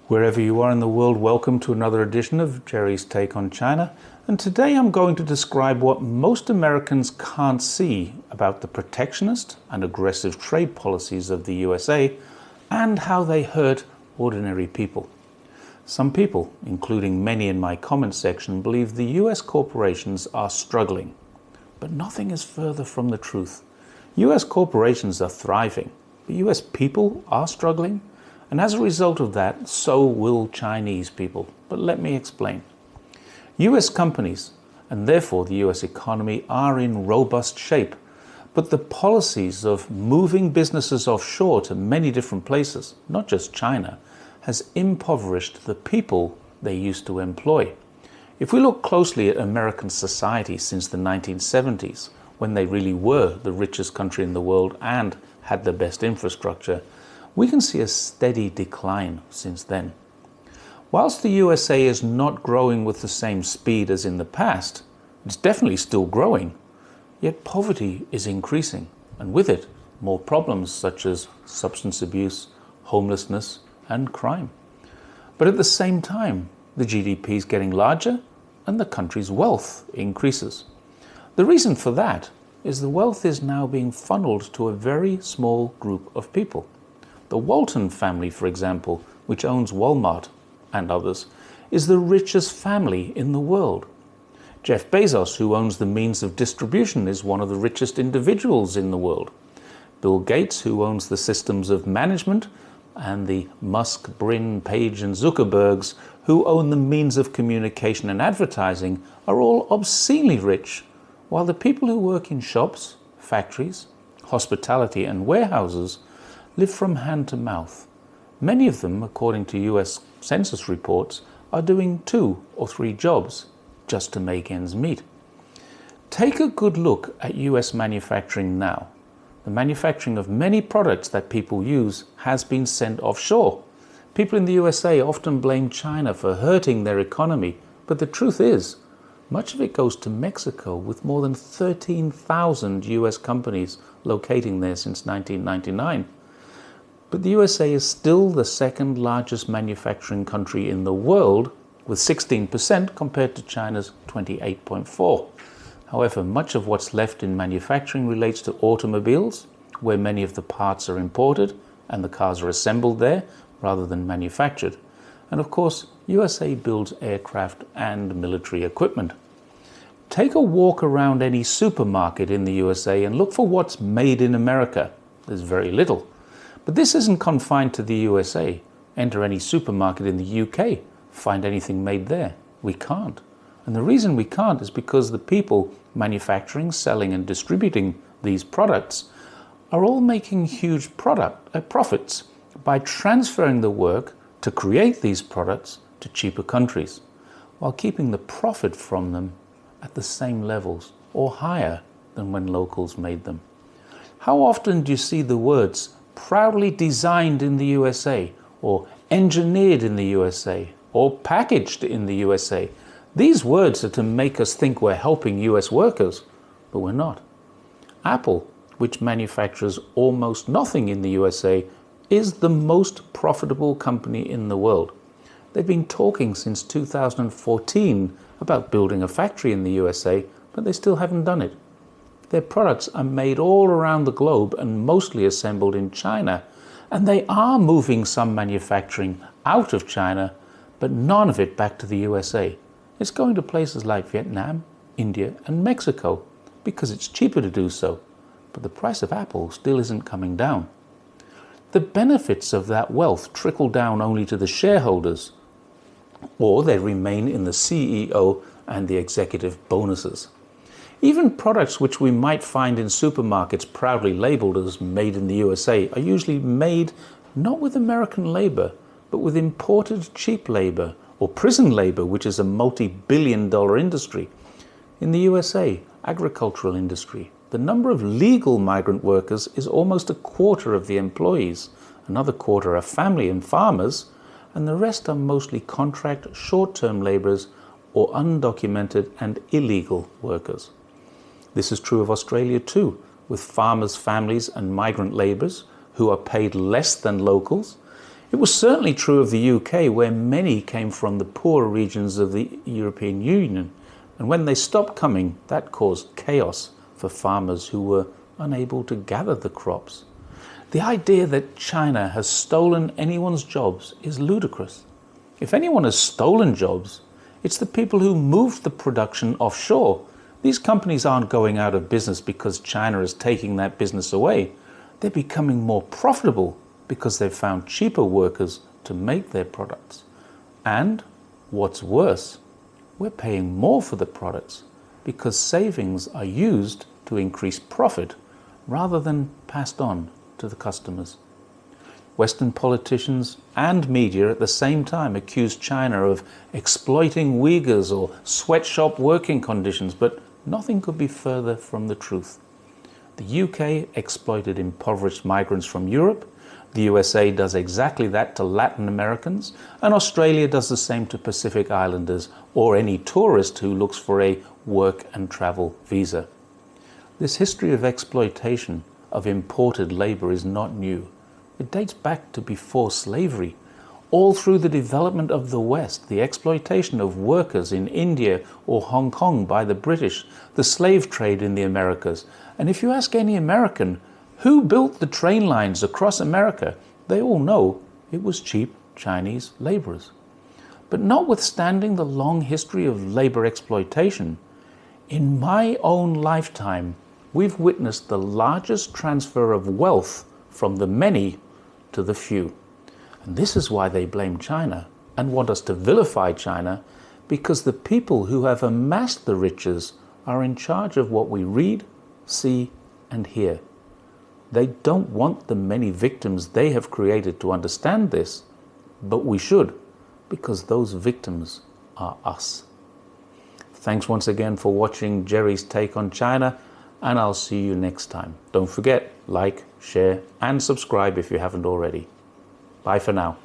Wherever you are in the world, welcome to another edition of Jerry's Take on China. And today I'm going to describe what most Americans can't see about the protectionist and aggressive trade policies of the USA and how they hurt ordinary people. Some people, including many in my comment section, believe the US corporations are struggling. But nothing is further from the truth. US corporations are thriving, but US people are struggling. And as a result of that, so will Chinese people. But let me explain. US companies, and therefore the US economy, are in robust shape. But the policies of moving businesses offshore to many different places, not just China, has impoverished the people they used to employ. If we look closely at American society since the 1970s, when they really were the richest country in the world and had the best infrastructure, we can see a steady decline since then. Whilst the USA is not growing with the same speed as in the past, it's definitely still growing, yet poverty is increasing, and with it, more problems such as substance abuse, homelessness, and crime. But at the same time, the GDP is getting larger and the country's wealth increases. The reason for that is the wealth is now being funneled to a very small group of people. The Walton family, for example, which owns Walmart and others, is the richest family in the world. Jeff Bezos, who owns the means of distribution, is one of the richest individuals in the world. Bill Gates, who owns the systems of management, and the Musk, Brin, Page, and Zuckerbergs, who own the means of communication and advertising, are all obscenely rich, while the people who work in shops, factories, hospitality, and warehouses live from hand to mouth. Many of them, according to US census reports, are doing 2 or 3 jobs just to make ends meet. Take a good look at US manufacturing now. The manufacturing of many products that people use has been sent offshore. People in the USA often blame China for hurting their economy, but the truth is, much of it goes to Mexico, with more than 13,000 US companies locating there since 1999. But the USA is still the second largest manufacturing country in the world, with 16% compared to China's 28.4%. However, much of what's left in manufacturing relates to automobiles, where many of the parts are imported and the cars are assembled there rather than manufactured. And of course, USA builds aircraft and military equipment. Take a walk around any supermarket in the USA and look for what's made in America. There's very little. But this isn't confined to the USA. Enter any supermarket in the UK, find anything made there. We can't. And the reason we can't is because the people manufacturing, selling, and distributing these products are all making huge profits by transferring the work to create these products to cheaper countries, while keeping the profit from them at the same levels or higher than when locals made them. How often do you see the words proudly designed in the USA, or engineered in the USA, or packaged in the USA? These words are to make us think we're helping US workers, but we're not. Apple, which manufactures almost nothing in the USA, is the most profitable company in the world. They've been talking since 2014 about building a factory in the USA, but they still haven't done it. Their products are made all around the globe and mostly assembled in China, and they are moving some manufacturing out of China, but none of it back to the USA. It's going to places like Vietnam, India, and Mexico because it's cheaper to do so, but the price of Apple still isn't coming down. The benefits of that wealth trickle down only to the shareholders, or they remain in the CEO and the executive bonuses. Even products which we might find in supermarkets proudly labeled as made in the USA are usually made not with American labor, but with imported cheap labor or prison labor, which is a multi-billion-dollar industry. In the USA, agricultural industry, the number of legal migrant workers is almost a quarter of the employees. Another quarter are family and farmers, and the rest are mostly contract, short-term laborers or undocumented and illegal workers. This is true of Australia too, with farmers' families and migrant labourers who are paid less than locals. It was certainly true of the UK, where many came from the poorer regions of the European Union, and when they stopped coming, that caused chaos for farmers who were unable to gather the crops. The idea that China has stolen anyone's jobs is ludicrous. If anyone has stolen jobs, it's the people who moved the production offshore. These companies aren't going out of business because China is taking that business away. They're becoming more profitable because they've found cheaper workers to make their products. And what's worse, we're paying more for the products because savings are used to increase profit rather than passed on to the customers. Western politicians and media at the same time accuse China of exploiting Uyghurs or sweatshop working conditions, but nothing could be further from the truth. The UK exploited impoverished migrants from Europe, the USA does exactly that to Latin Americans, and Australia does the same to Pacific Islanders or any tourist who looks for a work and travel visa. This history of exploitation of imported labour is not new. It dates back to before slavery. All through the development of the West, the exploitation of workers in India or Hong Kong by the British, the slave trade in the Americas. And if you ask any American, who built the train lines across America, they all know it was cheap Chinese laborers. But notwithstanding the long history of labor exploitation, in my own lifetime, we've witnessed the largest transfer of wealth from the many to the few. And this is why they blame China and want us to vilify China, because the people who have amassed the riches are in charge of what we read, see, and hear. They don't want the many victims they have created to understand this, but we should, because those victims are us. Thanks once again for watching Jerry's Take on China, and I'll see you next time. Don't forget, like, share, and subscribe if you haven't already. Bye for now.